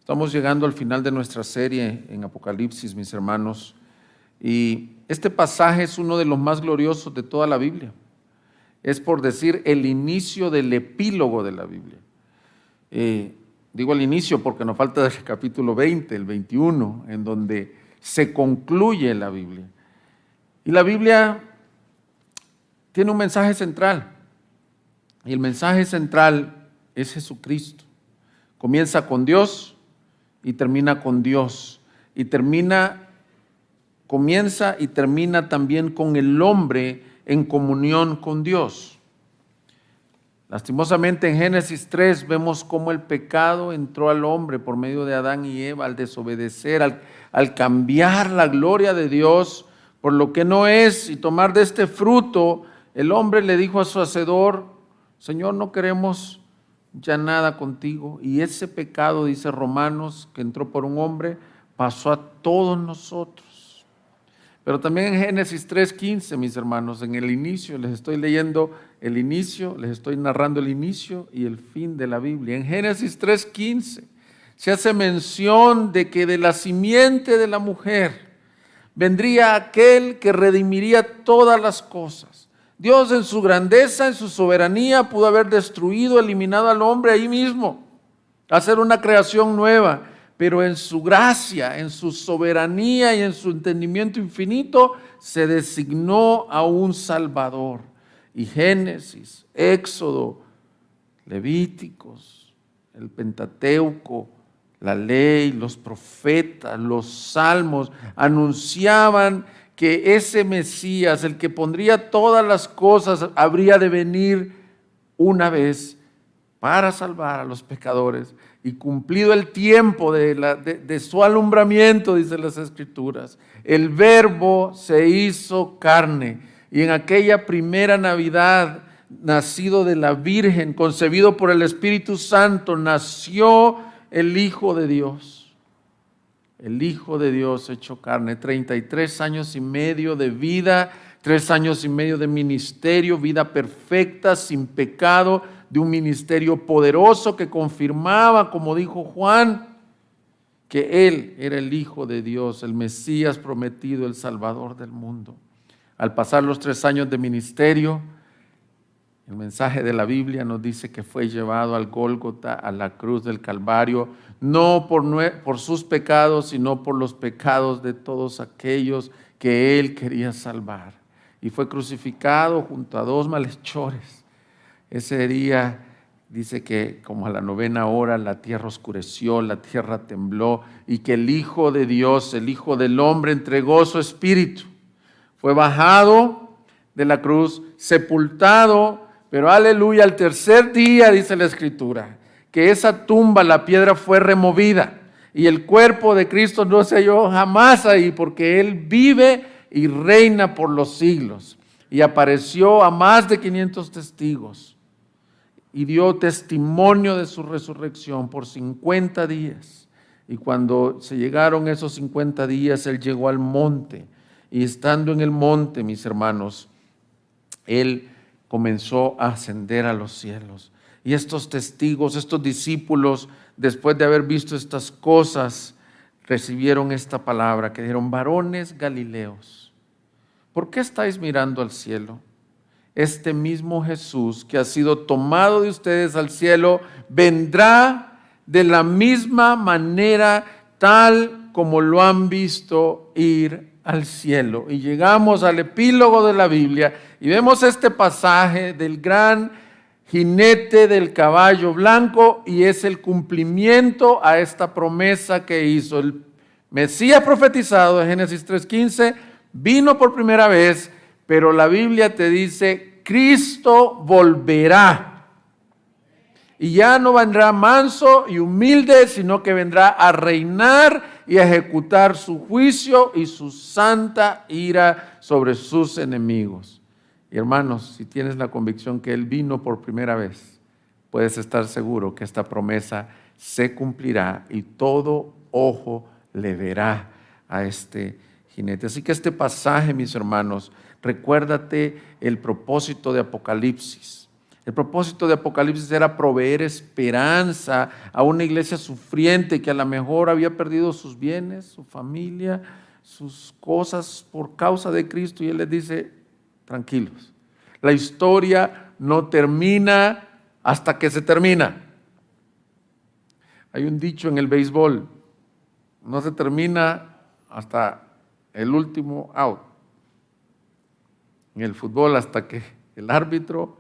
Estamos llegando al final de nuestra serie en Apocalipsis, mis hermanos, y este pasaje es uno de los más gloriosos de toda la Biblia. Es por decir el inicio del epílogo de la Biblia. Digo el inicio porque nos falta el capítulo 20, el 21, en donde se concluye la Biblia. Y la Biblia tiene un mensaje central, y el mensaje central es Jesucristo. Comienza con Dios y termina con Dios, y comienza y termina también con el hombre en comunión con Dios. Lastimosamente en Génesis 3 vemos cómo el pecado entró al hombre por medio de Adán y Eva al desobedecer, al cambiar la gloria de Dios por lo que no es y tomar de este fruto. El hombre le dijo a su hacedor: Señor, no queremos ya nada contigo. Y ese pecado, dice Romanos, que entró por un hombre, pasó a todos nosotros. Pero también en Génesis 3:15, mis hermanos, en el inicio, les estoy leyendo el inicio, les estoy narrando el inicio y el fin de la Biblia. En Génesis 3:15 se hace mención de que de la simiente de la mujer vendría aquel que redimiría todas las cosas. Dios en su grandeza, en su soberanía, pudo haber destruido, eliminado al hombre ahí mismo, hacer una creación nueva, pero en su gracia, en su soberanía y en su entendimiento infinito, se designó a un Salvador. Y Génesis, Éxodo, Levíticos, el Pentateuco, la ley, los profetas, los salmos, anunciaban que ese Mesías, el que pondría todas las cosas, habría de venir una vez para salvar a los pecadores. Y cumplido el tiempo de su alumbramiento, dicen las Escrituras, el Verbo se hizo carne. Y en aquella primera Navidad, nacido de la Virgen, concebido por el Espíritu Santo, nació el Hijo de Dios. El Hijo de Dios hecho carne, 33 años y medio de vida, 3 años y medio de ministerio, vida perfecta, sin pecado, de un ministerio poderoso que confirmaba, como dijo Juan, que Él era el Hijo de Dios, el Mesías prometido, el Salvador del mundo. Al pasar los 3 años de ministerio, el mensaje de la Biblia nos dice que fue llevado al Gólgota, a la cruz del Calvario, no por sus pecados, sino por los pecados de todos aquellos que Él quería salvar. Y fue crucificado junto a 2 malhechores. Ese día dice que como a la 9ª hora la tierra oscureció, la tierra tembló, y que el Hijo de Dios, el Hijo del Hombre, entregó su espíritu. Fue bajado de la cruz, sepultado, pero aleluya, al tercer día, dice la Escritura, que esa tumba, la piedra fue removida y el cuerpo de Cristo no se halló jamás ahí, porque Él vive y reina por los siglos. Y apareció a más de 500 testigos y dio testimonio de su resurrección por 50 días. Y cuando se llegaron esos 50 días, Él llegó al monte. Y estando en el monte, mis hermanos, Él comenzó a ascender a los cielos. Y estos testigos, estos discípulos, después de haber visto estas cosas, recibieron esta palabra que dijeron: varones galileos, ¿por qué estáis mirando al cielo? Este mismo Jesús que ha sido tomado de ustedes al cielo, vendrá de la misma manera, tal como lo han visto ir al cielo. Y llegamos al epílogo de la Biblia y vemos este pasaje del gran jinete del caballo blanco, y es el cumplimiento a esta promesa que hizo el Mesías profetizado de Génesis 3:15. Vino por primera vez, pero la Biblia te dice: Cristo volverá. Y ya no vendrá manso y humilde, sino que vendrá a reinar y a ejecutar su juicio y su santa ira sobre sus enemigos. Y hermanos, si tienes la convicción que Él vino por primera vez, puedes estar seguro que esta promesa se cumplirá y todo ojo le verá a este jinete. Así que este pasaje, mis hermanos, recuérdate el propósito de Apocalipsis. El propósito de Apocalipsis era proveer esperanza a una iglesia sufriente que a lo mejor había perdido sus bienes, su familia, sus cosas por causa de Cristo. Y Él les dice, tranquilos, la historia no termina hasta que se termina. Hay un dicho en el béisbol, no se termina hasta el último out. En el fútbol hasta que el árbitro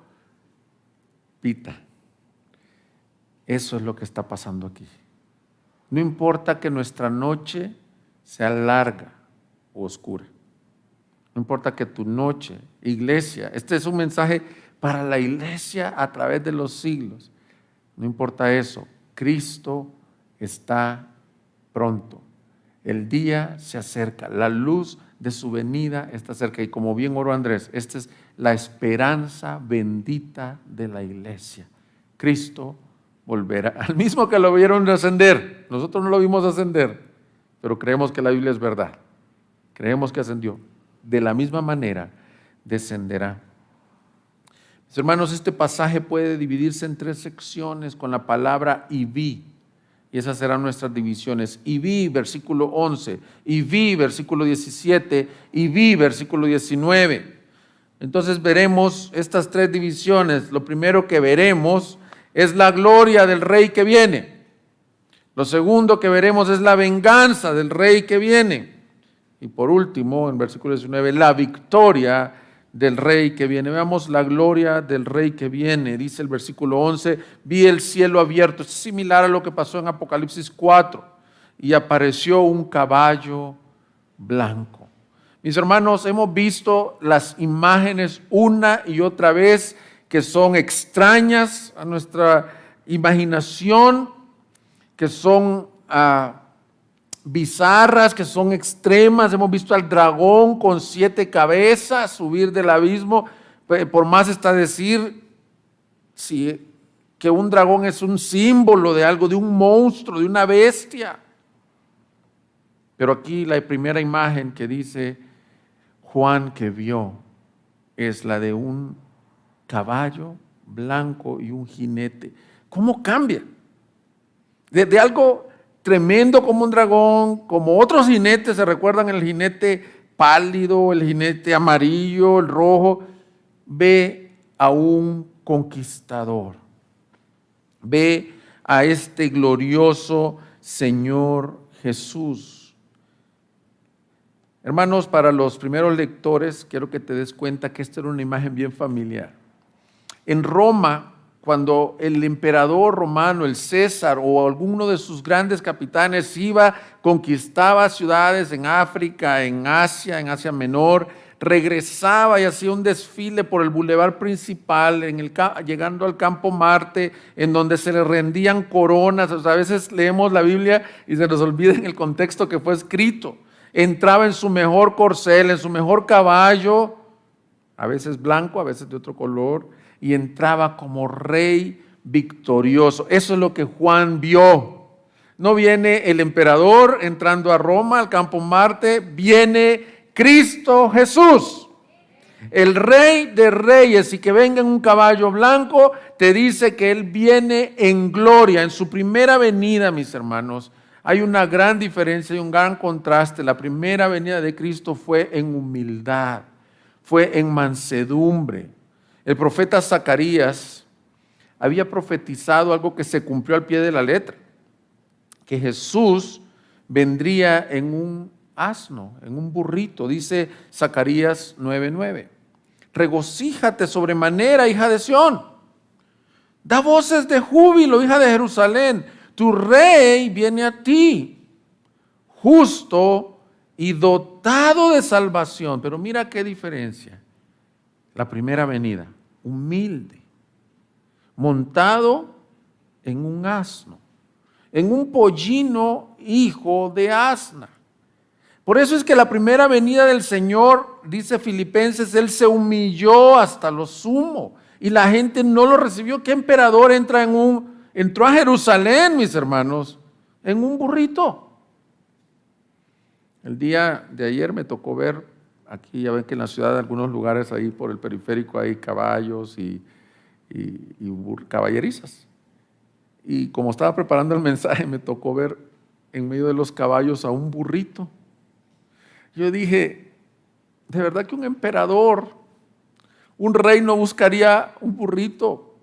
pita. Eso es lo que está pasando aquí. No importa que nuestra noche sea larga o oscura. No importa que tu noche, iglesia, este es un mensaje para la iglesia a través de los siglos. No importa eso, Cristo está pronto. El día se acerca, la luz de su venida está cerca. Y como bien oró Andrés, esta es la esperanza bendita de la iglesia. Cristo volverá, al mismo que lo vieron ascender. Nosotros no lo vimos ascender, pero creemos que la Biblia es verdad. Creemos que ascendió. De la misma manera descenderá. Mis hermanos, este pasaje puede dividirse en 3 secciones con la palabra y vi. Y esas serán nuestras divisiones. Y vi, versículo 11. Y vi, versículo 17. Y vi, versículo 19. Entonces veremos estas 3 divisiones. Lo primero que veremos es la gloria del rey que viene. Lo segundo que veremos es la venganza del rey que viene. Y por último, en versículo 19, la victoria del rey que viene. Veamos la gloria del rey que viene. Dice el versículo 11, vi el cielo abierto. Es similar a lo que pasó en Apocalipsis 4. Y apareció un caballo blanco. Mis hermanos, hemos visto las imágenes una y otra vez que son extrañas a nuestra imaginación, que son bizarras, que son extremas. Hemos visto al dragón con 7 cabezas subir del abismo. Por más está decir que un dragón es un símbolo de algo, de un monstruo, de una bestia. Pero aquí la primera imagen que dice Juan que vio es la de un caballo blanco y un jinete. ¿Cómo cambia? De algo tremendo como un dragón, como otros jinetes, ¿se recuerdan? El jinete pálido, el jinete amarillo, el rojo. Ve a un conquistador. Ve a este glorioso Señor Jesús. Hermanos, para los primeros lectores, quiero que te des cuenta que esta era una imagen bien familiar. En Roma, cuando el emperador romano, el César o alguno de sus grandes capitanes iba, conquistaba ciudades en África, en Asia Menor, regresaba y hacía un desfile por el bulevar principal, llegando al campo Marte, en donde se le rendían coronas. O sea, a veces leemos la Biblia y se nos olvida en el contexto que fue escrito. Entraba en su mejor corcel, en su mejor caballo, a veces blanco, a veces de otro color, y entraba como rey victorioso. Eso es lo que Juan vio. No viene el emperador entrando a Roma, al campo Marte, viene Cristo Jesús, el Rey de Reyes, y que venga en un caballo blanco, te dice que Él viene en gloria. En su primera venida, mis hermanos, hay una gran diferencia y un gran contraste. La primera venida de Cristo fue en humildad, fue en mansedumbre. El profeta Zacarías había profetizado algo que se cumplió al pie de la letra, que Jesús vendría en un asno, en un burrito. Dice Zacarías 9:9. Regocíjate sobremanera, hija de Sión. Da voces de júbilo, hija de Jerusalén. Tu rey viene a ti, justo y dotado de salvación. Pero mira qué diferencia. La primera venida, humilde, montado en un asno, en un pollino hijo de asna. Por eso es que la primera venida del Señor, dice Filipenses, Él se humilló hasta lo sumo y la gente no lo recibió. ¿Qué emperador entró a Jerusalén, mis hermanos, en un burrito? El día de ayer me tocó ver, aquí ya ven que en la ciudad, en algunos lugares ahí por el periférico hay caballos y caballerizas. Y como estaba preparando el mensaje, me tocó ver en medio de los caballos a un burrito. Yo dije, de verdad que un emperador, un rey no buscaría un burrito,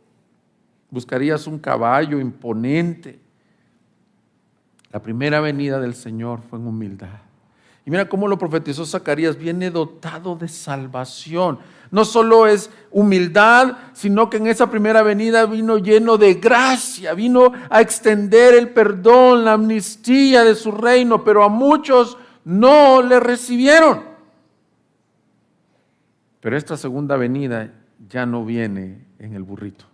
buscarías un caballo imponente. La primera venida del Señor fue en humildad. Y mira cómo lo profetizó Zacarías, viene dotado de salvación. No solo es humildad, sino que en esa primera venida vino lleno de gracia, vino a extender el perdón, la amnistía de su reino, pero a muchos no le recibieron. Pero esta segunda venida ya no viene en el burrito,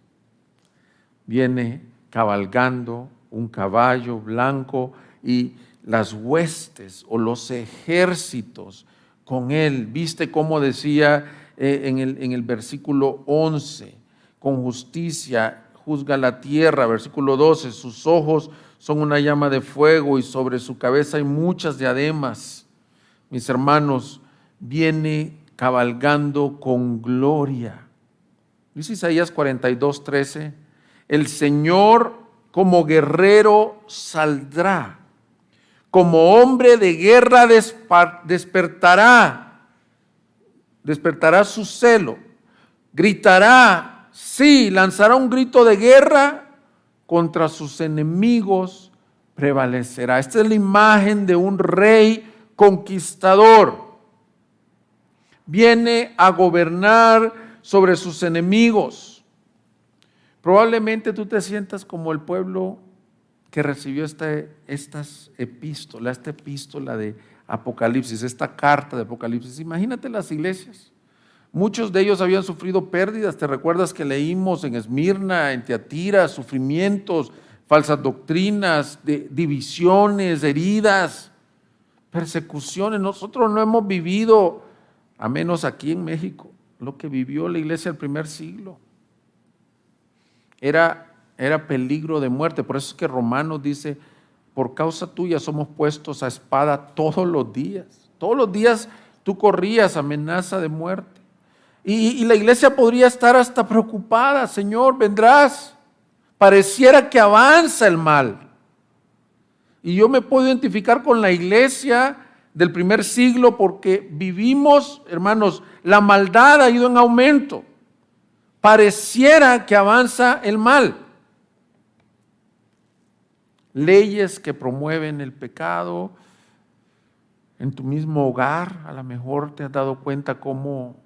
viene cabalgando un caballo blanco y las huestes o los ejércitos con él. Viste cómo decía en el versículo 11, con justicia juzga la tierra. Versículo 12, sus ojos son una llama de fuego y sobre su cabeza hay muchas diademas. Mis hermanos, viene cabalgando con gloria. Dice Isaías 42:13, el Señor como guerrero saldrá, como hombre de guerra despertará su celo, gritará, sí, lanzará un grito de guerra, contra sus enemigos prevalecerá. Esta es la imagen de un rey conquistador. Viene a gobernar sobre sus enemigos. Probablemente tú te sientas como el pueblo que recibió esta epístola de Apocalipsis, esta carta de Apocalipsis. Imagínate las iglesias. Muchos de ellos habían sufrido pérdidas. ¿Te recuerdas que leímos en Esmirna, en Tiatira, sufrimientos, falsas doctrinas, divisiones, heridas, persecuciones? Nosotros no hemos vivido, a menos aquí en México, lo que vivió la iglesia del primer siglo. Era peligro de muerte. Por eso es que Romanos dice, por causa tuya somos puestos a espada todos los días. Todos los días tú corrías amenaza de muerte. Y la iglesia podría estar hasta preocupada. Señor, vendrás. Pareciera que avanza el mal. Y yo me puedo identificar con la iglesia del primer siglo porque vivimos, hermanos, la maldad ha ido en aumento. Pareciera que avanza el mal. Leyes que promueven el pecado. En tu mismo hogar, a lo mejor te has dado cuenta cómo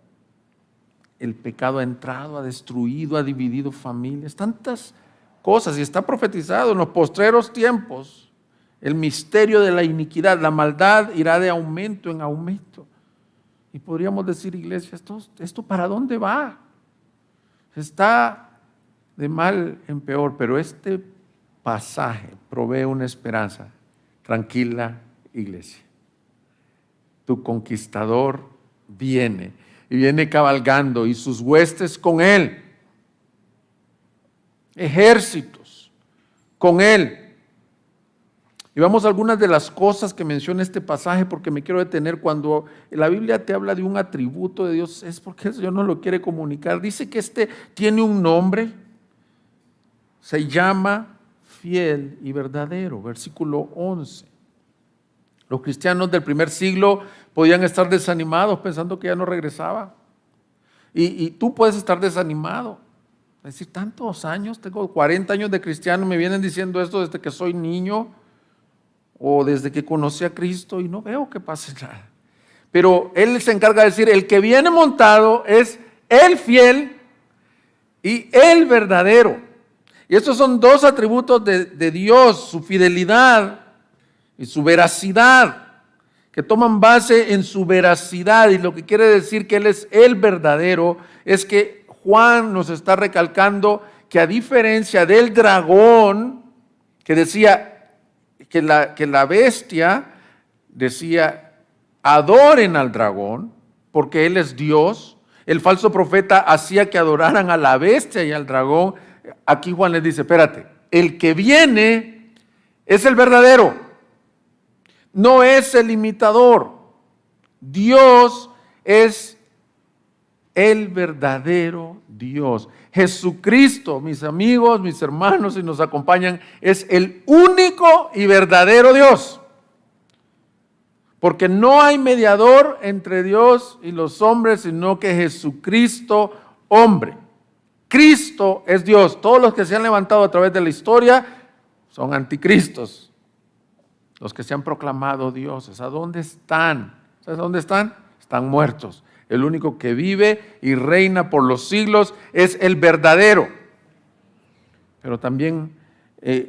el pecado ha entrado, ha destruido, ha dividido familias. Tantas cosas, y está profetizado en los postreros tiempos. El misterio de la iniquidad, la maldad irá de aumento en aumento. Y podríamos decir, iglesia, ¿esto para dónde va? Está de mal en peor, pero este pasaje provee una esperanza. Tranquila, iglesia. Tu conquistador viene, y viene cabalgando, y sus huestes con él. Ejércitos con él. Y vamos a algunas de las cosas que menciona este pasaje, porque me quiero detener. Cuando la Biblia te habla de un atributo de Dios, es porque el Señor nos lo quiere comunicar. Dice que este tiene un nombre, se llama fiel y verdadero, versículo 11. Los cristianos del primer siglo podían estar desanimados pensando que ya no regresaba. Y tú puedes estar desanimado. Es decir, tantos años, tengo 40 años de cristiano, me vienen diciendo esto desde que soy niño o desde que conocí a Cristo y no veo que pase nada. Pero Él se encarga de decir, el que viene montado es el fiel y el verdadero. Y estos son dos atributos de Dios, su fidelidad y su veracidad, que toman base en su veracidad. Y lo que quiere decir que Él es el verdadero es que Juan nos está recalcando que a diferencia del dragón, que decía que la bestia decía, adoren al dragón, porque él es Dios. El falso profeta hacía que adoraran a la bestia y al dragón. Aquí Juan les dice, espérate, el que viene es el verdadero, no es el imitador. Dios es el verdadero Dios. Jesucristo, mis amigos, mis hermanos, si nos acompañan, es el único y verdadero Dios. Porque no hay mediador entre Dios y los hombres, sino que Jesucristo, hombre. Cristo es Dios. Todos los que se han levantado a través de la historia son anticristos. Los que se han proclamado dioses. ¿A dónde están? ¿Sabes dónde están? Están muertos. El único que vive y reina por los siglos es el verdadero. Pero también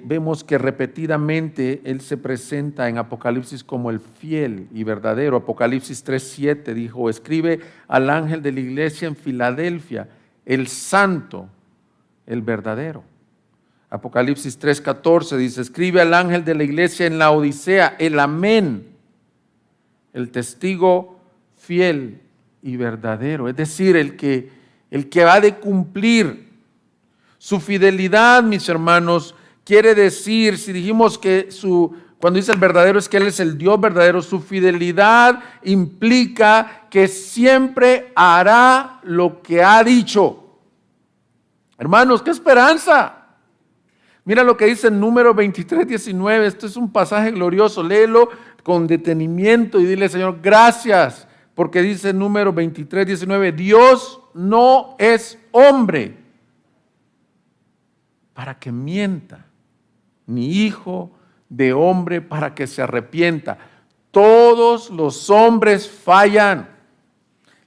vemos que repetidamente Él se presenta en Apocalipsis como el fiel y verdadero. Apocalipsis 3:7 dijo: escribe al ángel de la iglesia en Filadelfia, el santo, el verdadero. Apocalipsis 3:14 dice: escribe al ángel de la iglesia en la Odisea, el amén, el testigo fiel y verdadero, es decir, el que ha de cumplir. Su fidelidad, mis hermanos, quiere decir, si dijimos que cuando dice el verdadero es que Él es el Dios verdadero, su fidelidad implica que siempre hará lo que ha dicho. Hermanos, qué esperanza. Mira lo que dice en Números 23:19, este es un pasaje glorioso, léelo con detenimiento y dile: Señor, gracias, porque dice en Números 23:19, Dios no es hombre para que mienta, ni hijo de hombre para que se arrepienta. Todos los hombres fallan.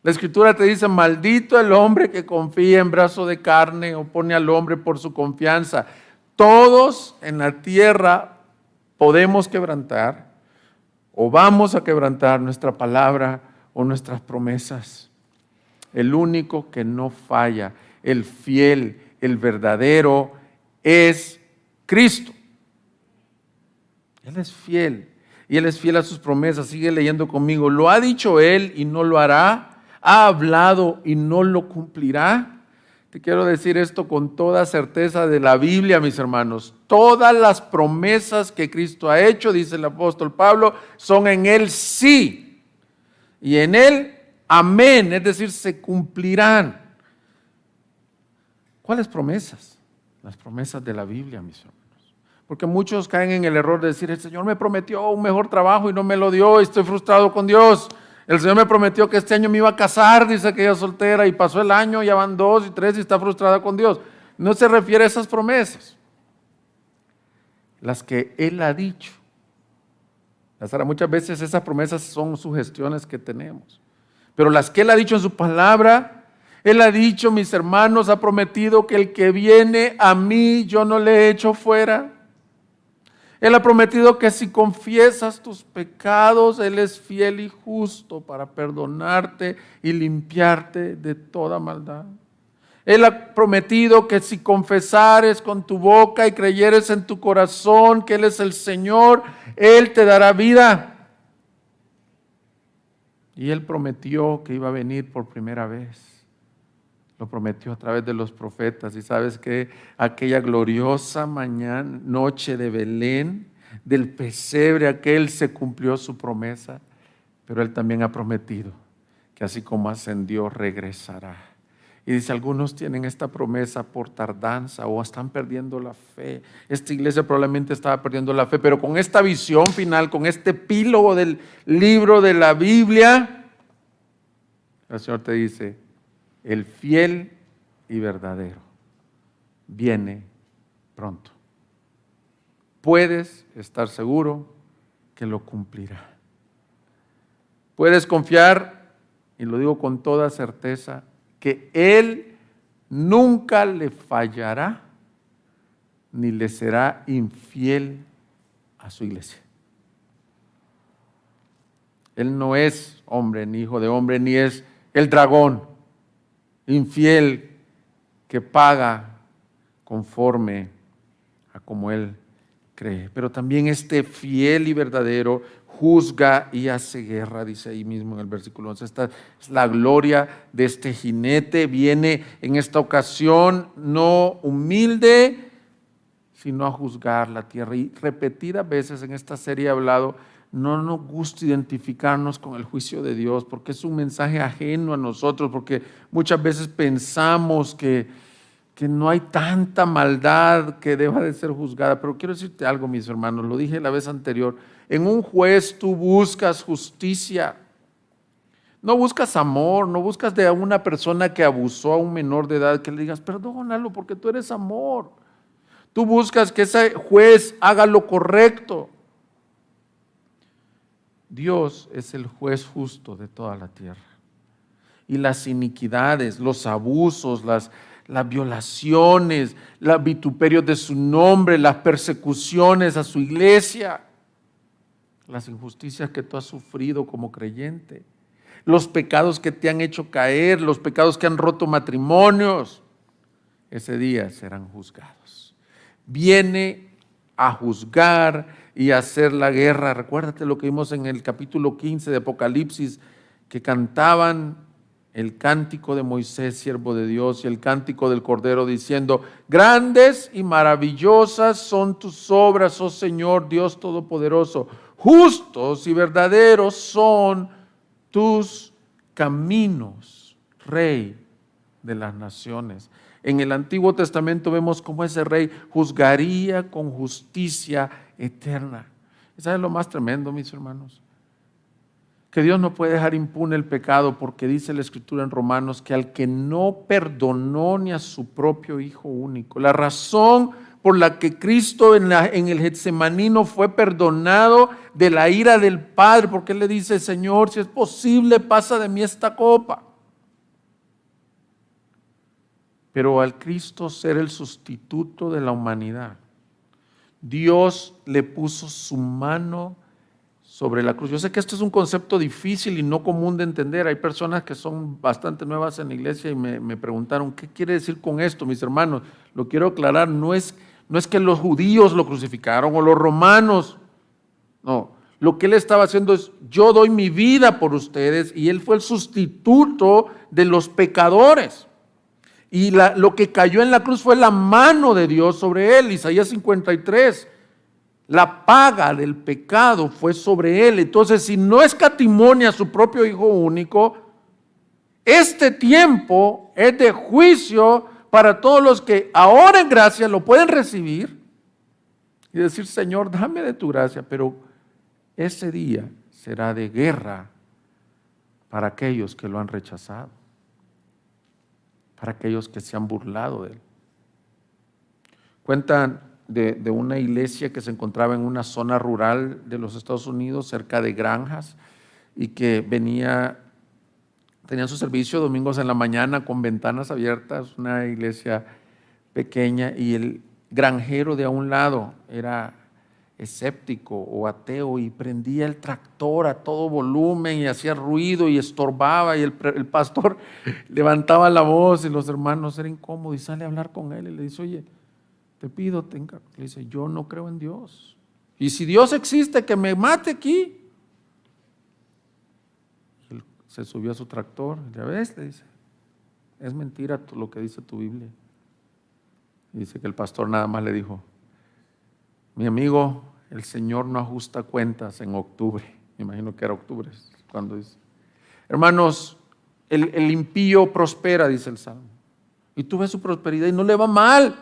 La Escritura te dice: maldito el hombre que confía en brazo de carne o pone al hombre por su confianza. Todos en la tierra podemos quebrantar o vamos a quebrantar nuestra palabra o nuestras promesas. El único que no falla, el fiel, el verdadero, es Cristo. Él es fiel y Él es fiel a sus promesas. Sigue leyendo conmigo. Lo ha dicho Él y no lo hará. Ha hablado y no lo cumplirá. Te quiero decir esto con toda certeza de la Biblia, mis hermanos. Todas las promesas que Cristo ha hecho, dice el apóstol Pablo, son en Él sí. Y en Él amén, es decir, se cumplirán. ¿Cuáles promesas? Las promesas de la Biblia, mis hermanos. Porque muchos caen en el error de decir: el Señor me prometió un mejor trabajo y no me lo dio, y estoy frustrado con Dios. El Señor me prometió que este año me iba a casar, dice aquella soltera, y pasó el año, ya van 2 y 3 y está frustrada con Dios. No se refiere a esas promesas. Las que Él ha dicho. Muchas veces esas promesas son sugestiones que tenemos. Pero las que Él ha dicho en su palabra, Él ha dicho, mis hermanos, ha prometido que el que viene a mí yo no le echo fuera. Él ha prometido que si confiesas tus pecados, Él es fiel y justo para perdonarte y limpiarte de toda maldad. Él ha prometido que si confesares con tu boca y creyeres en tu corazón que Él es el Señor, Él te dará vida. Y Él prometió que iba a venir por primera vez. Lo prometió a través de los profetas. Y sabes que aquella gloriosa noche de Belén, del pesebre aquel, se cumplió su promesa. Pero Él también ha prometido que así como ascendió, regresará. Y dice: algunos tienen esta promesa por tardanza o están perdiendo la fe. Esta iglesia probablemente estaba perdiendo la fe, pero con esta visión final, con este epílogo del libro de la Biblia, el Señor te dice: el fiel y verdadero viene pronto. Puedes estar seguro que lo cumplirá. Puedes confiar, y lo digo con toda certeza, que Él nunca le fallará ni le será infiel a su iglesia. Él no es hombre ni hijo de hombre, ni es el dragón infiel que paga conforme a como Él cree. Pero también este fiel y verdadero juzga y hace guerra, dice ahí mismo en el versículo 11. Esta es la gloria de este jinete. Viene en esta ocasión no humilde, sino a juzgar la tierra. Y repetidas veces en esta serie he hablado no nos gusta identificarnos con el juicio de Dios, porque es un mensaje ajeno a nosotros, porque muchas veces pensamos que no hay tanta maldad que deba de ser juzgada. Pero quiero decirte algo, mis hermanos, lo dije la vez anterior, en un juez tú buscas justicia, no buscas amor, no buscas de una persona que abusó a un menor de edad, que le digas, perdónalo porque tú eres amor. Tú buscas que ese juez haga lo correcto. Dios es el juez justo de toda la tierra. Y las iniquidades, los abusos, las violaciones, los vituperios de su nombre, las persecuciones a su iglesia, las injusticias que tú has sufrido como creyente, los pecados que te han hecho caer, los pecados que han roto matrimonios, ese día serán juzgados. Viene a juzgar y a hacer la guerra. Recuérdate lo que vimos en el capítulo 15 de Apocalipsis, que cantaban el cántico de Moisés, siervo de Dios, y el cántico del Cordero, diciendo, grandes y maravillosas son tus obras, oh Señor Dios Todopoderoso, justos y verdaderos son tus caminos, Rey de las naciones. En el Antiguo Testamento vemos cómo ese rey juzgaría con justicia eterna. ¿Sabes lo más tremendo, mis hermanos? Que Dios no puede dejar impune el pecado, porque dice la Escritura en Romanos que al que no perdonó ni a su propio Hijo único, la razón por la que Cristo en el Getsemaní no fue perdonado de la ira del Padre, porque Él le dice, Señor, si es posible, pasa de mí esta copa. Pero al Cristo ser el sustituto de la humanidad, Dios le puso su mano sobre la cruz. Yo sé que esto es un concepto difícil y no común de entender. Hay personas que son bastante nuevas en la iglesia y me preguntaron, ¿qué quiere decir con esto, mis hermanos? Lo quiero aclarar, no es que los judíos lo crucificaron o los romanos. No, lo que Él estaba haciendo es, yo doy mi vida por ustedes, y Él fue el sustituto de los pecadores. Y lo que cayó en la cruz fue la mano de Dios sobre Él. Isaías 53, la paga del pecado fue sobre Él. Entonces, si no escatimó a su propio Hijo único, este tiempo es de juicio para todos los que ahora en gracia lo pueden recibir y decir, Señor, dame de tu gracia, pero ese día será de guerra para aquellos que lo han rechazado, para aquellos que se han burlado de Él. Cuentan de una iglesia que se encontraba en una zona rural de los Estados Unidos, cerca de granjas, y que tenían su servicio domingos en la mañana con ventanas abiertas, una iglesia pequeña, y el granjero de a un lado era escéptico o ateo y prendía el tractor a todo volumen y hacía ruido y estorbaba, y el pastor levantaba la voz y los hermanos eran incómodos, y sale a hablar con él y le dice, oye, te pido, le dice, yo no creo en Dios, y si Dios existe, que me mate aquí. Él se subió a su tractor, ya ves, le dice, es mentira lo que dice tu Biblia. Y dice que el pastor nada más le dijo, mi amigo, el Señor no ajusta cuentas en octubre. Me imagino que era octubre cuando dice. Hermanos, el impío prospera, dice el Salmo, y tú ves su prosperidad y no le va mal.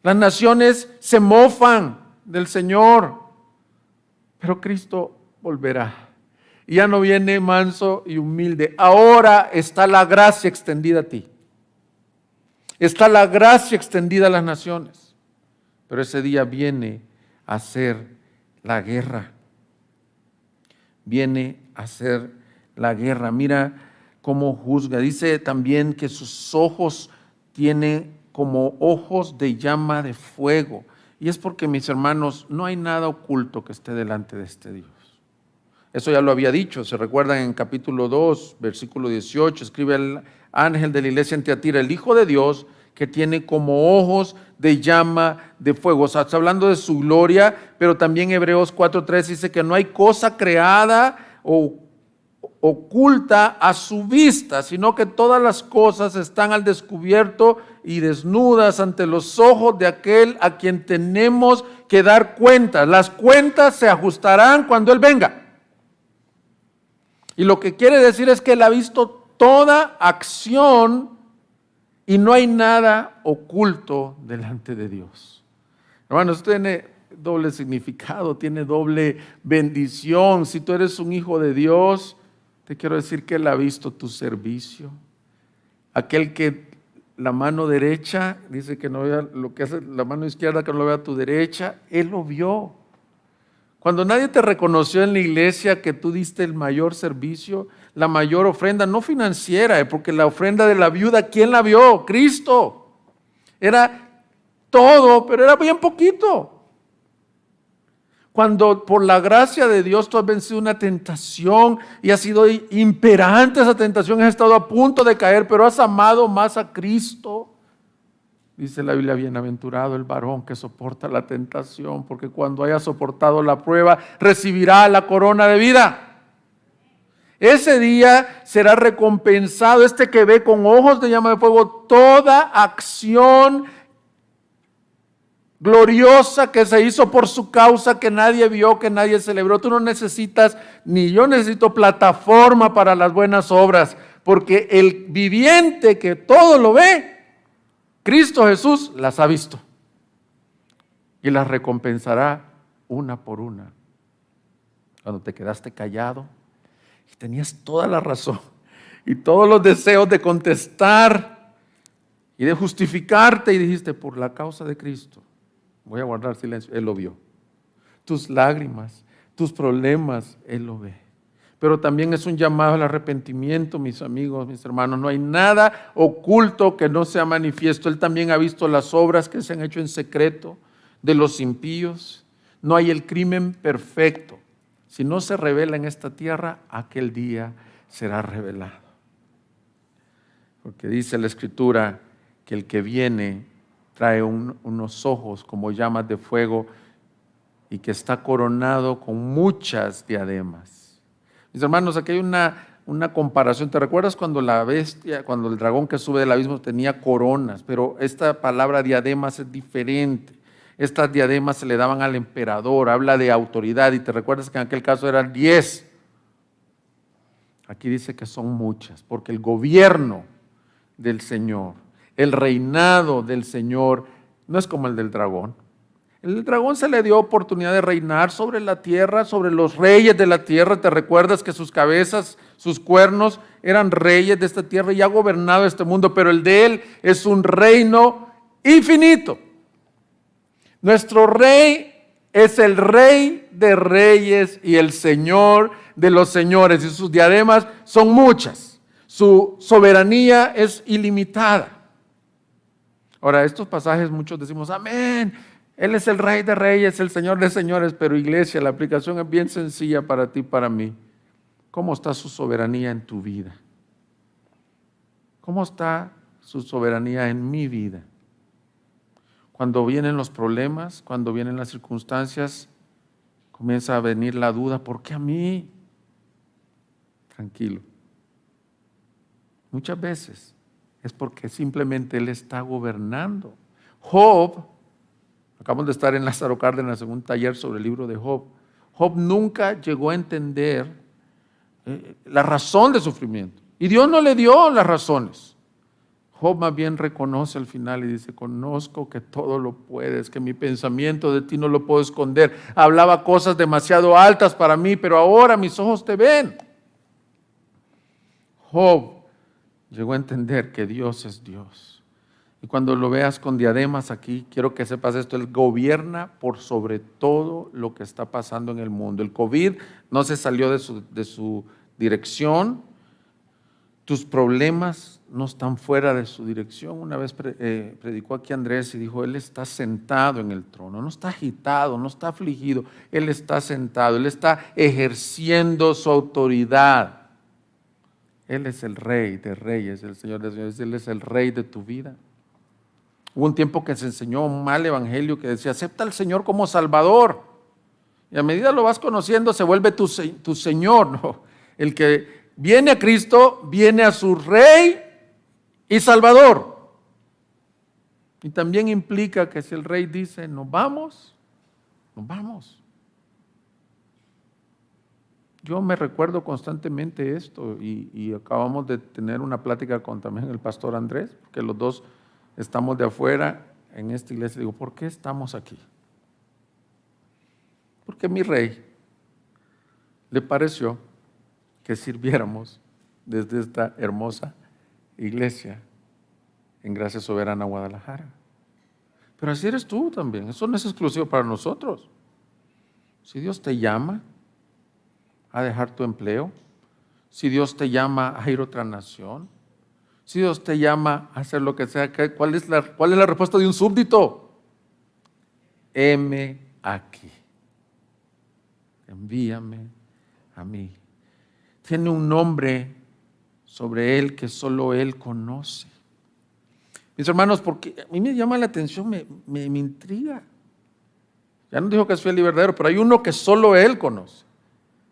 Las naciones se mofan del Señor, pero Cristo volverá. Y ya no viene manso y humilde. Ahora está la gracia extendida a ti. Está la gracia extendida a las naciones. Pero ese día viene a hacer la guerra. Viene a hacer la guerra. Mira cómo juzga. Dice también que sus ojos tienen como ojos de llama de fuego. Y es porque, mis hermanos, no hay nada oculto que esté delante de este Dios. Eso ya lo había dicho. Se recuerdan en capítulo 2, versículo 18. Escribe el ángel de la iglesia en Tiatira, el Hijo de Dios, que tiene como ojos de llama de fuego. O sea, está hablando de su gloria, pero también Hebreos 4:3 dice que no hay cosa creada o oculta a su vista, sino que todas las cosas están al descubierto y desnudas ante los ojos de aquel a quien tenemos que dar cuentas. Las cuentas se ajustarán cuando Él venga. Y lo que quiere decir es que Él ha visto toda acción y no hay nada oculto delante de Dios. Hermanos, esto tiene doble significado, tiene doble bendición. Si tú eres un hijo de Dios, te quiero decir que Él ha visto tu servicio. Aquel que la mano derecha, dice que no vea lo que hace la mano izquierda, que no lo vea tu derecha, Él lo vio. Cuando nadie te reconoció en la iglesia que tú diste el mayor servicio, la mayor ofrenda, no financiera, porque la ofrenda de la viuda, ¿quién la vio? Cristo. Era todo, pero era bien poquito. Cuando por la gracia de Dios tú has vencido una tentación y has sido imperante esa tentación, has estado a punto de caer, pero has amado más a Cristo. Dice la Biblia, bienaventurado el varón que soporta la tentación, porque cuando haya soportado la prueba, recibirá la corona de vida. Ese día será recompensado este que ve con ojos de llama de fuego toda acción gloriosa que se hizo por su causa, que nadie vio, que nadie celebró. Tú no necesitas, ni yo necesito plataforma para las buenas obras, porque el viviente que todo lo ve, Cristo Jesús, las ha visto y las recompensará una por una. Cuando te quedaste callado y tenías toda la razón y todos los deseos de contestar y de justificarte y dijiste, por la causa de Cristo, voy a guardar silencio. Él lo vio. Tus lágrimas, tus problemas, Él lo ve. Pero también es un llamado al arrepentimiento, mis amigos, mis hermanos. No hay nada oculto que no sea manifiesto. Él también ha visto las obras que se han hecho en secreto de los impíos. No hay el crimen perfecto. Si no se revela en esta tierra, aquel día será revelado. Porque dice la Escritura que el que viene trae unos ojos como llamas de fuego y que está coronado con muchas diademas. Mis hermanos, aquí hay una comparación. ¿Te recuerdas cuando la bestia, cuando el dragón que sube del abismo tenía coronas? Pero esta palabra diademas es diferente. Estas diademas se le daban al emperador, habla de autoridad, y te recuerdas que en aquel caso eran 10. Aquí dice que son muchas, porque el gobierno del Señor, el reinado del Señor, no es como el del dragón. El dragón se le dio oportunidad de reinar sobre la tierra, sobre los reyes de la tierra. ¿Te recuerdas que sus cabezas, sus cuernos eran reyes de esta tierra y ha gobernado este mundo? Pero el de Él es un reino infinito. Nuestro rey es el Rey de reyes y el Señor de los señores, y sus diademas son muchas. Su soberanía es ilimitada. Ahora, estos pasajes muchos decimos, amén. Él es el Rey de reyes, el Señor de señores, pero iglesia, la aplicación es bien sencilla para ti y para mí. ¿Cómo está su soberanía en tu vida? ¿Cómo está su soberanía en mi vida? Cuando vienen los problemas, cuando vienen las circunstancias, comienza a venir la duda, ¿por qué a mí? Tranquilo. Muchas veces es porque simplemente Él está gobernando. Job, acabamos de estar en Lázaro Cárdenas en un taller sobre el libro de Job. Job nunca llegó a entender la razón de sufrimiento. Y Dios no le dio las razones. Job más bien reconoce al final y dice, conozco que todo lo puedes, que mi pensamiento de ti no lo puedo esconder. Hablaba cosas demasiado altas para mí, pero ahora mis ojos te ven. Job llegó a entender que Dios es Dios. Y cuando lo veas con diademas aquí, quiero que sepas esto, Él gobierna por sobre todo lo que está pasando en el mundo. El COVID no se salió de su dirección, tus problemas no están fuera de su dirección. Una vez predicó aquí Andrés y dijo, Él está sentado en el trono, no está agitado, no está afligido, Él está sentado, Él está ejerciendo su autoridad. Él es el Rey de reyes, el Señor de señores, Él es el Rey de tu vida. Hubo un tiempo que se enseñó un mal evangelio que decía, acepta al Señor como Salvador. Y a medida lo vas conociendo, se vuelve tu Señor, ¿no? El que viene a Cristo, viene a su Rey y Salvador. Y también implica que si el Rey dice, nos vamos, nos vamos. Yo me recuerdo constantemente esto y acabamos de tener una plática con también el pastor Andrés, porque los dos estamos de afuera en esta iglesia. Digo, ¿por qué estamos aquí? Porque mi Rey le pareció que sirviéramos desde esta hermosa iglesia en Gracia Soberana Guadalajara. Pero así eres tú también, eso no es exclusivo para nosotros. Si Dios te llama a dejar tu empleo, si Dios te llama a ir a otra nación, si Dios te llama a hacer lo que sea, ¿cuál es la respuesta de un súbdito? Heme aquí, envíame a mí. Tiene un nombre sobre él que solo él conoce. Mis hermanos, porque a mí me llama la atención, me intriga. Ya no dijo que es fiel y verdadero, pero hay uno que solo él conoce.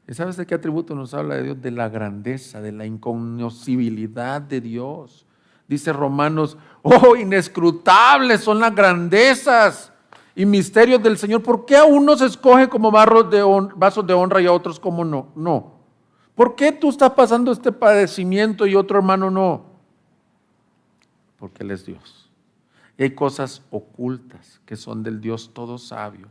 ¿Y sabes de qué atributo nos habla de Dios? De la grandeza, de la inconocibilidad de Dios. Dice Romanos, oh, inescrutables son las grandezas y misterios del Señor. ¿Por qué a unos escoge como vasos de honra y a otros como no? No. ¿Por qué tú estás pasando este padecimiento y otro hermano no? Porque Él es Dios. Y hay cosas ocultas que son del Dios todo sabio.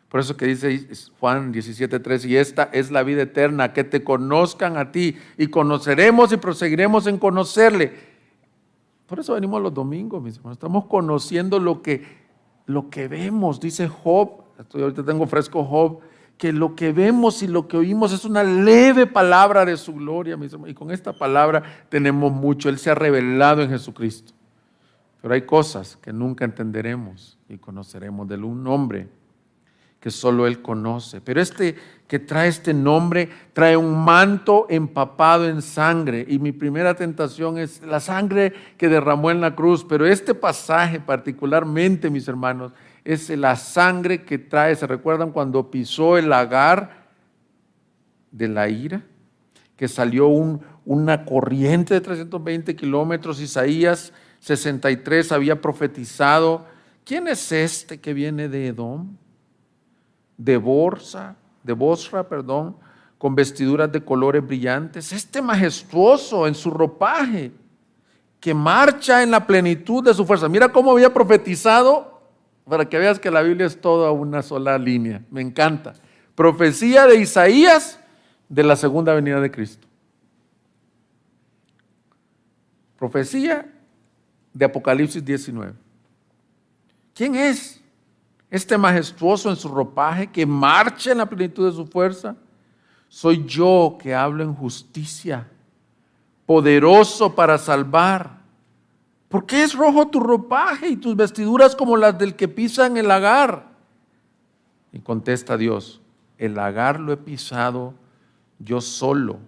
Por eso que dice Juan 17:3, y esta es la vida eterna, que te conozcan a ti, y conoceremos y proseguiremos en conocerle. Por eso venimos los domingos, mis hermanos, estamos conociendo lo que vemos. Dice Job, ahorita tengo fresco Job, que lo que vemos y lo que oímos es una leve palabra de su gloria, mis hermanos, y con esta palabra tenemos mucho. Él se ha revelado en Jesucristo, pero hay cosas que nunca entenderemos y conoceremos de un nombre que solo Él conoce. Pero este que trae este nombre, trae un manto empapado en sangre. Y mi primera tentación es la sangre que derramó en la cruz. Pero este pasaje particularmente, mis hermanos, es la sangre que trae. ¿Se recuerdan cuando pisó el lagar de la ira? Que salió una corriente de 320 kilómetros. Isaías 63 había profetizado. ¿Quién es este que viene de Edom? De Bosra, con vestiduras de colores brillantes, este majestuoso en su ropaje, que marcha en la plenitud de su fuerza. Mira cómo había profetizado, para que veas que la Biblia es toda una sola línea, me encanta. Profecía de Isaías de la segunda venida de Cristo. Profecía de Apocalipsis 19. ¿Quién es este majestuoso en su ropaje, que marcha en la plenitud de su fuerza? Soy yo que hablo en justicia, poderoso para salvar. ¿Por qué es rojo tu ropaje y tus vestiduras como las del que pisa en el lagar? Y contesta Dios, el lagar lo he pisado yo solo.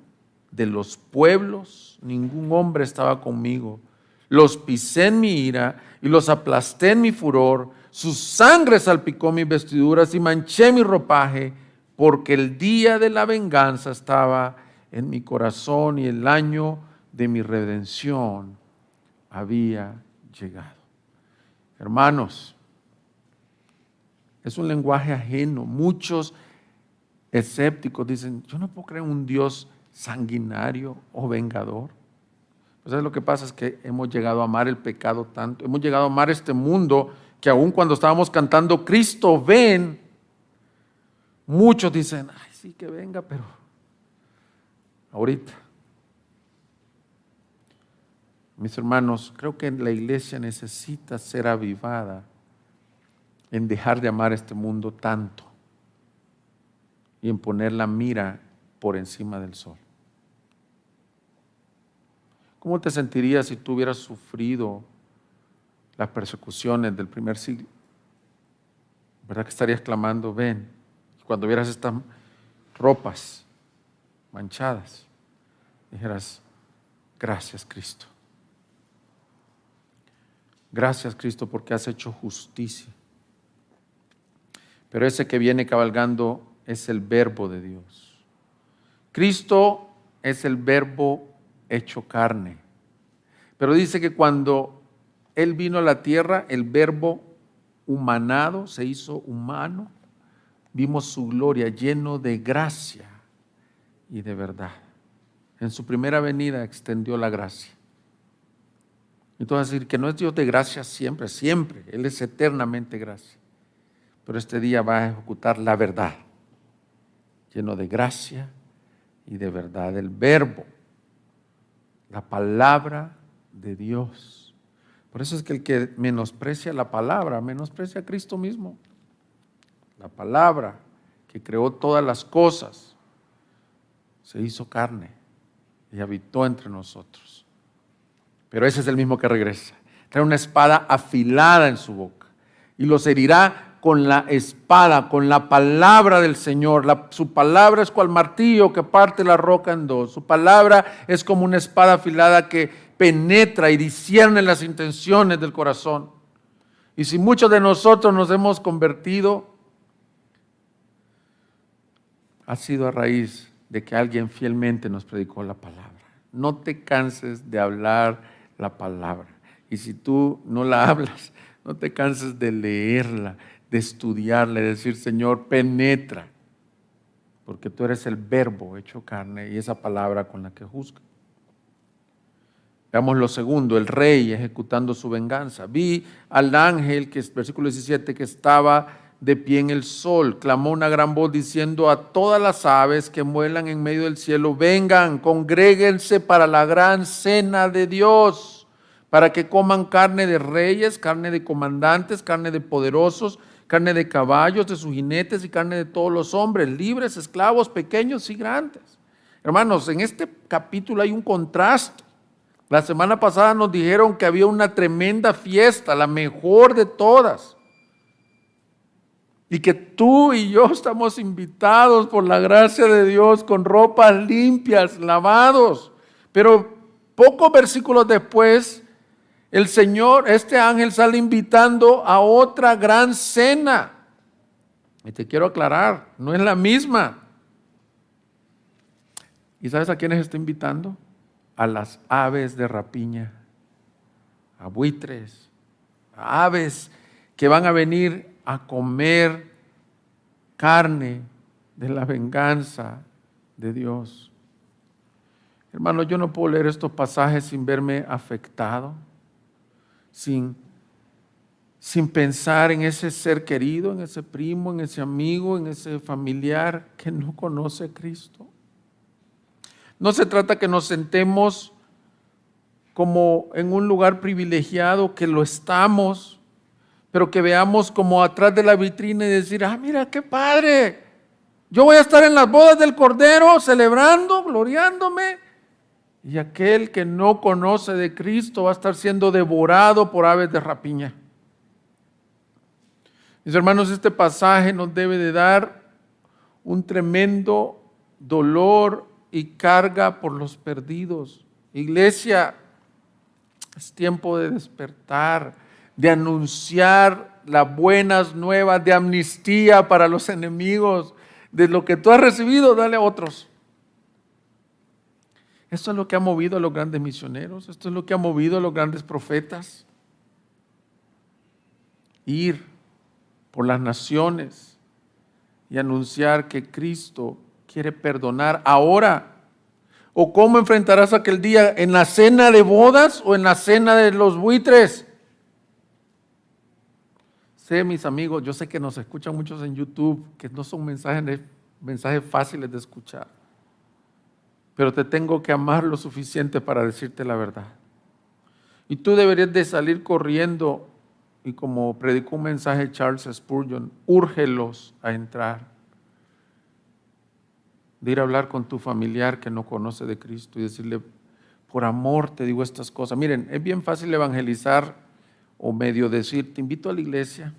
De los pueblos ningún hombre estaba conmigo. Los pisé en mi ira y los aplasté en mi furor. Su sangre salpicó mis vestiduras y manché mi ropaje, porque el día de la venganza estaba en mi corazón y el año de mi redención había llegado. Hermanos, es un lenguaje ajeno. Muchos escépticos dicen, yo no puedo creer en un Dios sanguinario o vengador. Pues ¿sabes lo que pasa? Es que hemos llegado a amar el pecado tanto, hemos llegado a amar este mundo, que aún cuando estábamos cantando Cristo ven, muchos dicen, ay sí que venga, pero ahorita. Mis hermanos, creo que la iglesia necesita ser avivada en dejar de amar este mundo tanto y en poner la mira por encima del sol. ¿Cómo te sentirías si tú hubieras sufrido las persecuciones del primer siglo? ¿Verdad que estarías clamando, ven? Cuando vieras estas ropas manchadas, dijeras, gracias Cristo. Gracias Cristo porque has hecho justicia. Pero ese que viene cabalgando es el Verbo de Dios. Cristo es el Verbo hecho carne. Pero dice que cuando Él vino a la tierra, el Verbo humanado se hizo humano. Vimos su gloria lleno de gracia y de verdad. En su primera venida extendió la gracia. Entonces, decir que no es Dios de gracia siempre, siempre. Él es eternamente gracia. Pero este día va a ejecutar la verdad, lleno de gracia y de verdad. El Verbo, la palabra de Dios. Por eso es que el que menosprecia la palabra, menosprecia a Cristo mismo. La palabra que creó todas las cosas, se hizo carne y habitó entre nosotros. Pero ese es el mismo que regresa. Trae una espada afilada en su boca y los herirá con la espada, con la palabra del Señor. Su palabra es cual martillo que parte la roca en dos. Su palabra es como una espada afilada que penetra y discierne las intenciones del corazón. Y si muchos de nosotros nos hemos convertido, ha sido a raíz de que alguien fielmente nos predicó la palabra. No te canses de hablar la palabra. Y si tú no la hablas, no te canses de leerla, de estudiarla, de decir, Señor, penetra. Porque tú eres el Verbo hecho carne y esa palabra con la que juzga. Veamos lo segundo, el rey ejecutando su venganza. Vi al ángel, que es versículo 17, que estaba de pie en el sol. Clamó una gran voz diciendo a todas las aves que vuelan en medio del cielo, vengan, congréguense para la gran cena de Dios, para que coman carne de reyes, carne de comandantes, carne de poderosos, carne de caballos, de sus jinetes y carne de todos los hombres, libres, esclavos, pequeños y grandes. Hermanos, en este capítulo hay un contraste. La semana pasada nos dijeron que había una tremenda fiesta, la mejor de todas. Y que tú y yo estamos invitados por la gracia de Dios con ropas limpias, lavados. Pero pocos versículos después, el Señor, este ángel sale invitando a otra gran cena. Y te quiero aclarar, no es la misma. ¿Y sabes a quiénes está invitando? A las aves de rapiña, a buitres, a aves que van a venir a comer carne de la venganza de Dios. Hermano, yo no puedo leer estos pasajes sin verme afectado, sin pensar en ese ser querido, en ese primo, en ese amigo, en ese familiar que no conoce a Cristo. No se trata que nos sentemos como en un lugar privilegiado, que lo estamos, pero que veamos como atrás de la vitrina y decir, mira qué padre, yo voy a estar en las bodas del Cordero celebrando, gloriándome, y aquel que no conoce de Cristo va a estar siendo devorado por aves de rapiña. Mis hermanos, este pasaje nos debe de dar un tremendo dolor y carga por los perdidos. Iglesia, es tiempo de despertar, de anunciar las buenas nuevas de amnistía para los enemigos. De lo que tú has recibido, dale a otros. Esto es lo que ha movido a los grandes misioneros, esto es lo que ha movido a los grandes profetas. Ir por las naciones y anunciar que Cristo quiere perdonar ahora. ¿O cómo enfrentarás aquel día? ¿En la cena de bodas o en la cena de los buitres? Sé, mis amigos, yo sé que nos escuchan muchos en YouTube, que no son mensajes fáciles de escuchar. Pero te tengo que amar lo suficiente para decirte la verdad. Y tú deberías de salir corriendo, y como predicó un mensaje Charles Spurgeon, úrgelos a entrar. De ir a hablar con tu familiar que no conoce de Cristo y decirle, por amor te digo estas cosas. Miren, es bien fácil evangelizar o medio decir, te invito a la iglesia,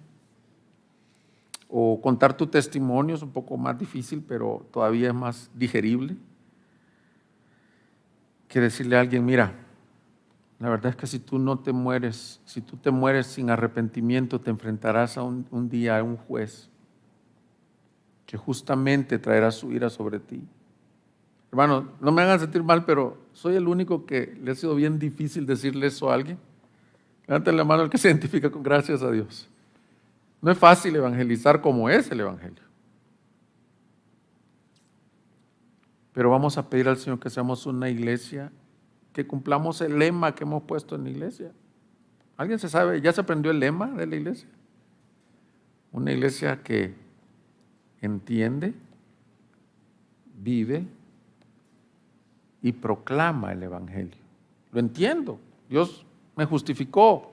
o contar tu testimonio, es un poco más difícil, pero todavía es más digerible, que decirle a alguien, mira, la verdad es que si tú no te mueres, si tú te mueres sin arrepentimiento, te enfrentarás a un día a un juez que justamente traerá su ira sobre ti. Hermano, no me hagan sentir mal, pero soy el único que le ha sido bien difícil decirle eso a alguien. Levanten la mano el que se identifica con gracias a Dios. No es fácil evangelizar como es el evangelio. Pero vamos a pedir al Señor que seamos una iglesia, que cumplamos el lema que hemos puesto en la iglesia. ¿Alguien se sabe? ¿Ya se aprendió el lema de la iglesia? Una iglesia que entiende, vive y proclama el evangelio. Lo entiendo. Dios me justificó.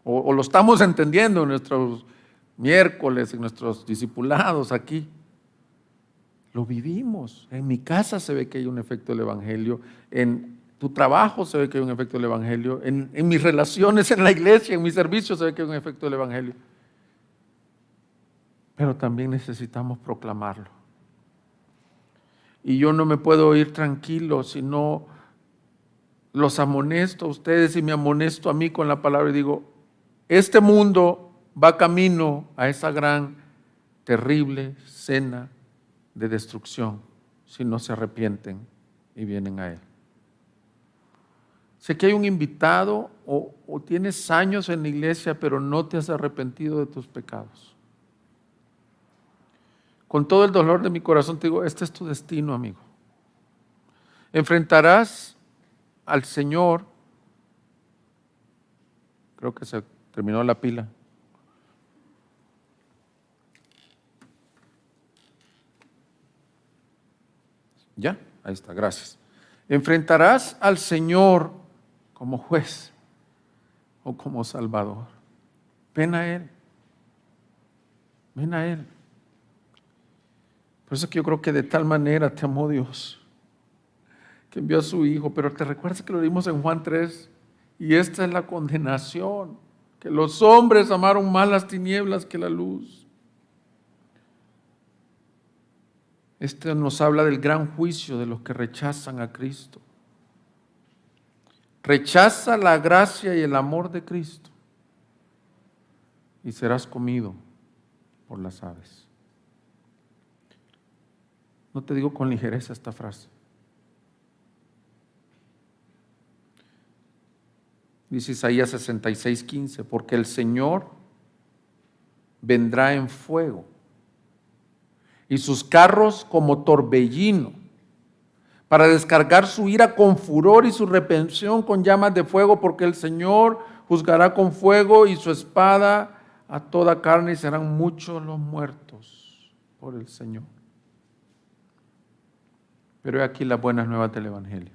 O lo estamos entendiendo en nuestros miércoles, en nuestros discipulados aquí. Lo vivimos. En mi casa se ve que hay un efecto del evangelio. En tu trabajo se ve que hay un efecto del evangelio. En mis relaciones en la iglesia, en mi servicio se ve que hay un efecto del evangelio. Pero también necesitamos proclamarlo. Y yo no me puedo ir tranquilo si no los amonesto a ustedes y me amonesto a mí con la palabra y digo, este mundo va camino a esa gran, terrible cena de destrucción si no se arrepienten y vienen a Él. Sé que hay un invitado o tienes años en la iglesia, pero no te has arrepentido de tus pecados. Con todo el dolor de mi corazón te digo, este es tu destino, amigo. Enfrentarás al Señor. Creo que se terminó la pila. Ya, ahí está, gracias. Enfrentarás al Señor como juez o como salvador. Ven a Él. Ven a Él. Por eso es que yo creo que de tal manera te amó Dios, que envió a su Hijo. Pero te recuerdas que lo dimos en Juan 3, y esta es la condenación, que los hombres amaron más las tinieblas que la luz. Este nos habla del gran juicio de los que rechazan a Cristo. Rechaza la gracia y el amor de Cristo y serás comido por las aves. No te digo con ligereza esta frase. Dice Isaías 66:15, porque el Señor vendrá en fuego y sus carros como torbellino, para descargar su ira con furor y su reprensión con llamas de fuego, porque el Señor juzgará con fuego y su espada a toda carne, y serán muchos los muertos por el Señor. Pero he aquí las buenas nuevas del Evangelio.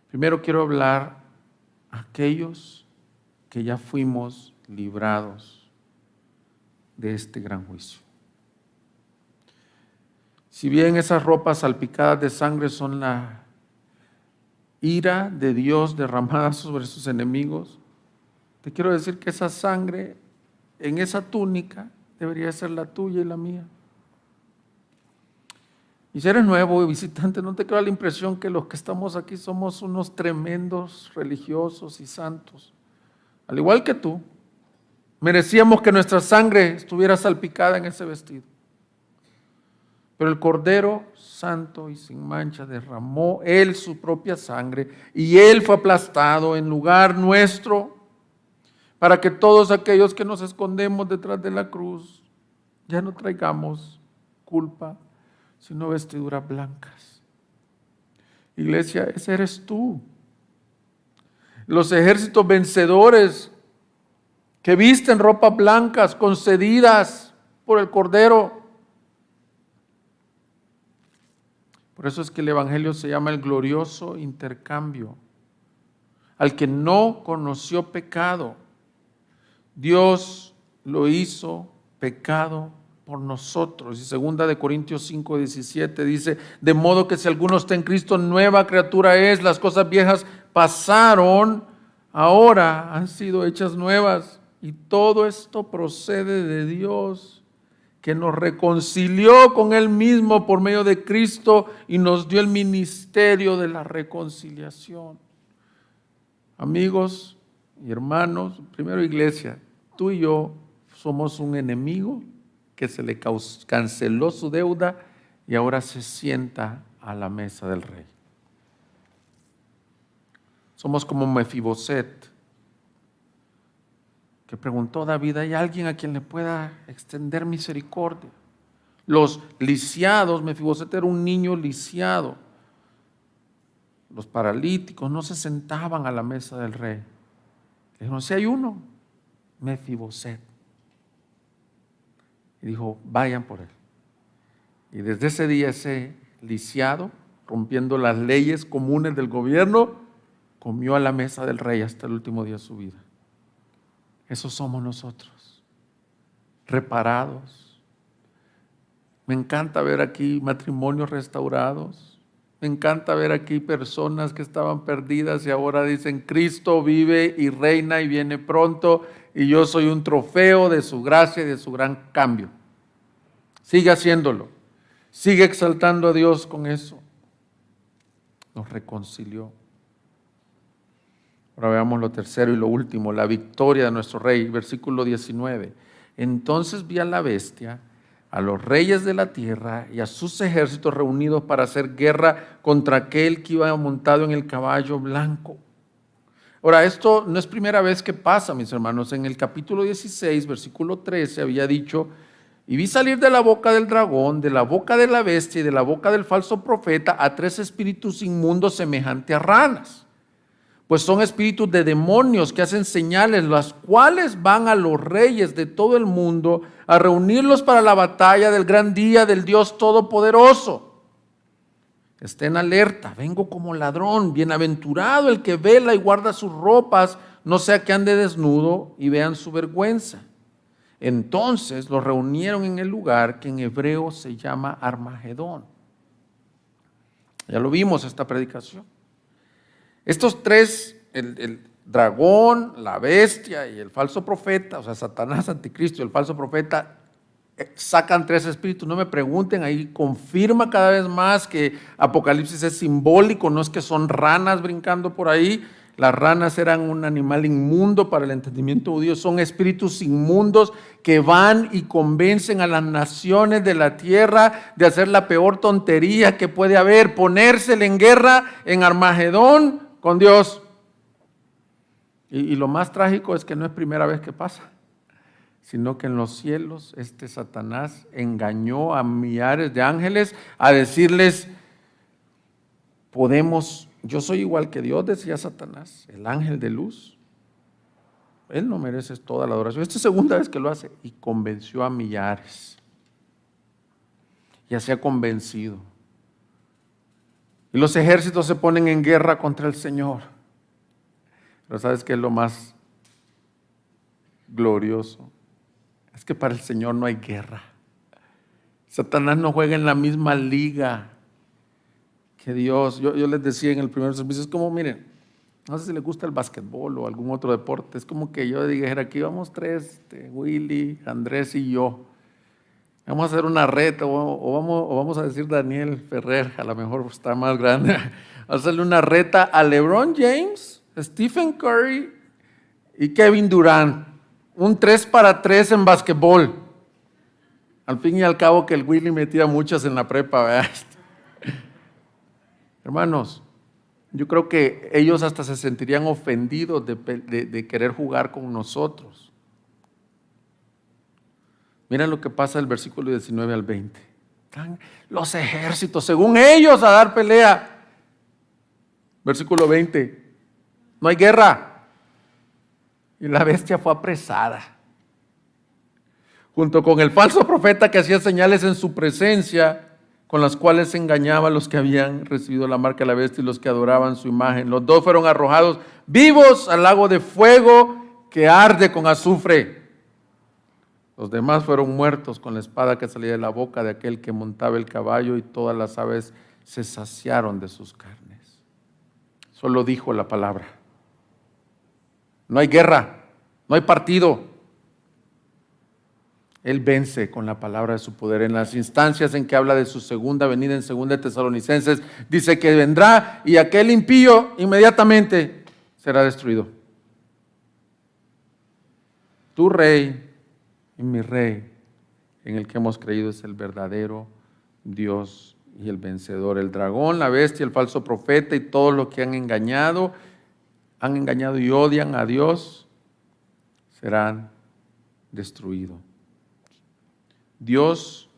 Primero quiero hablar a aquellos que ya fuimos librados de este gran juicio. Si bien esas ropas salpicadas de sangre son la ira de Dios derramada sobre sus enemigos, te quiero decir que esa sangre en esa túnica debería ser la tuya y la mía. Y si eres nuevo y visitante, no te queda la impresión que los que estamos aquí somos unos tremendos religiosos y santos. Al igual que tú, merecíamos que nuestra sangre estuviera salpicada en ese vestido. Pero el Cordero Santo y sin mancha derramó Él su propia sangre y Él fue aplastado en lugar nuestro para que todos aquellos que nos escondemos detrás de la cruz ya no traigamos culpa, sino vestiduras blancas. Iglesia, ese eres tú. Los ejércitos vencedores que visten ropas blancas concedidas por el Cordero. Por eso es que el Evangelio se llama el glorioso intercambio. Al que no conoció pecado, Dios lo hizo pecado por nosotros. Y 2 Corintios 5:17 dice, de modo que si alguno está en Cristo, nueva criatura es, las cosas viejas pasaron, ahora han sido hechas nuevas. Y todo esto procede de Dios, que nos reconcilió con Él mismo por medio de Cristo y nos dio el ministerio de la reconciliación. Amigos y hermanos, primero iglesia, tú y yo somos un enemigo que se le canceló su deuda y ahora se sienta a la mesa del rey. Somos como Mefiboset, que preguntó David, ¿hay alguien a quien le pueda extender misericordia? Los lisiados, Mefiboset era un niño lisiado. Los paralíticos no se sentaban a la mesa del rey. Le dijeron, si hay uno, Mefiboset. Y dijo, vayan por él. Y desde ese día ese lisiado, rompiendo las leyes comunes del gobierno, comió a la mesa del rey hasta el último día de su vida. Esos somos nosotros, reparados. Me encanta ver aquí matrimonios restaurados. Me encanta ver aquí personas que estaban perdidas y ahora dicen, Cristo vive y reina y viene pronto y yo soy un trofeo de su gracia y de su gran cambio. Sigue haciéndolo. Sigue exaltando a Dios con eso. Nos reconcilió. Ahora veamos lo tercero y lo último, la victoria de nuestro rey, versículo 19. Entonces vi a la bestia, a los reyes de la tierra y a sus ejércitos reunidos para hacer guerra contra aquel que iba montado en el caballo blanco. Ahora, esto no es primera vez que pasa, mis hermanos. En el capítulo 16, versículo 13, había dicho, y vi salir de la boca del dragón, de la boca de la bestia y de la boca del falso profeta a 3 espíritus inmundos semejantes a ranas. Pues son espíritus de demonios que hacen señales, las cuales van a los reyes de todo el mundo a reunirlos para la batalla del gran día del Dios Todopoderoso. Estén alerta, vengo como ladrón, bienaventurado el que vela y guarda sus ropas, no sea que ande desnudo y vean su vergüenza. Entonces los reunieron en el lugar que en hebreo se llama Armagedón. Ya lo vimos esta predicación. Estos 3, el dragón, la bestia y el falso profeta, o sea, Satanás, anticristo y el falso profeta, sacan 3 espíritus. No me pregunten, ahí confirma cada vez más que Apocalipsis es simbólico, no es que son ranas brincando por ahí. Las ranas eran un animal inmundo para el entendimiento judío, son espíritus inmundos que van y convencen a las naciones de la tierra de hacer la peor tontería que puede haber, ponérsele en guerra en Armagedón con Dios. Y lo más trágico es que no es primera vez que pasa, sino que en los cielos este Satanás engañó a millares de ángeles a decirles, yo soy igual que Dios, decía Satanás, el ángel de luz. Él no merece toda la adoración. Esta es segunda vez que lo hace y convenció a millares. Ya se ha convencido. Y los ejércitos se ponen en guerra contra el Señor. Pero ¿sabes qué es lo más glorioso? Es que para el Señor no hay guerra. Satanás no juega en la misma liga que Dios. Yo les decía en el primer servicio, es como, miren, no sé si les gusta el básquetbol o algún otro deporte, es como que yo dijera, aquí vamos 3, Willy, Andrés y yo. Vamos a hacer una reta, o vamos a decir Daniel Ferrer, a lo mejor está más grande, vamos a hacerle una reta a LeBron James, Stephen Curry y Kevin Durant. Un 3-3 en básquetbol. Al fin y al cabo que el Willy metía muchas en la prepa, ¿verdad? Hermanos, yo creo que ellos hasta se sentirían ofendidos de querer jugar con nosotros. Miren lo que pasa del versículo 19 al 20. Están los ejércitos, según ellos, a dar pelea. Versículo 20. No hay guerra. Y la bestia fue apresada. Junto con el falso profeta que hacía señales en su presencia, con las cuales engañaba a los que habían recibido la marca de la bestia y los que adoraban su imagen. Los 2 fueron arrojados vivos al lago de fuego que arde con azufre. Los demás fueron muertos con la espada que salía de la boca de aquel que montaba el caballo, y todas las aves se saciaron de sus carnes. Solo dijo la palabra. No hay guerra, no hay partido. Él vence con la palabra de su poder. En las instancias en que habla de su segunda venida, en 2 Tesalonicenses, dice que vendrá y aquel impío inmediatamente será destruido. Tu rey y mi rey, en el que hemos creído, es el verdadero Dios y el vencedor. El dragón, la bestia, el falso profeta y todo lo que han engañado y odian a Dios, serán destruidos. Dios,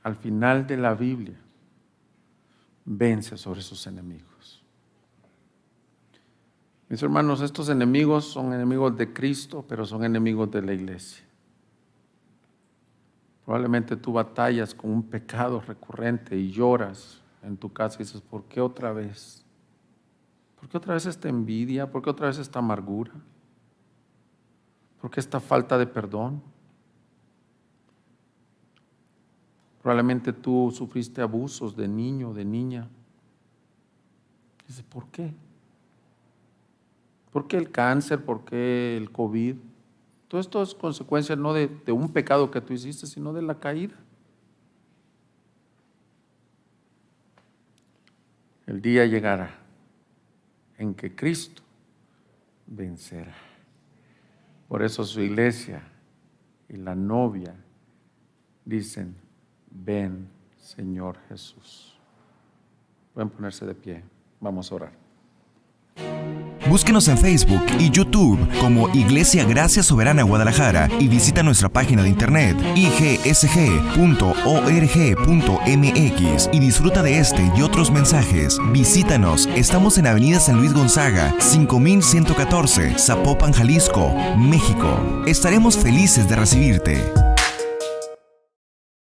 al final de la Biblia, vence sobre sus enemigos. Mis hermanos, estos enemigos son enemigos de Cristo, pero son enemigos de la iglesia. Probablemente tú batallas con un pecado recurrente y lloras en tu casa y dices, ¿por qué otra vez? ¿Por qué otra vez esta envidia? ¿Por qué otra vez esta amargura? ¿Por qué esta falta de perdón? Probablemente tú sufriste abusos de niño, de niña. Dices, ¿por qué? ¿Por qué el cáncer? ¿Por qué el COVID? Todo esto es consecuencia no de un pecado que tú hiciste, sino de la caída. El día llegará en que Cristo vencerá. Por eso su iglesia y la novia dicen, ven, Señor Jesús. Pueden ponerse de pie. Vamos a orar. Búsquenos en Facebook y YouTube como Iglesia Gracia Soberana Guadalajara y visita nuestra página de internet igsg.org.mx y disfruta de este y otros mensajes. Visítanos, estamos en Avenida San Luis Gonzaga, 5114, Zapopan, Jalisco, México. Estaremos felices de recibirte.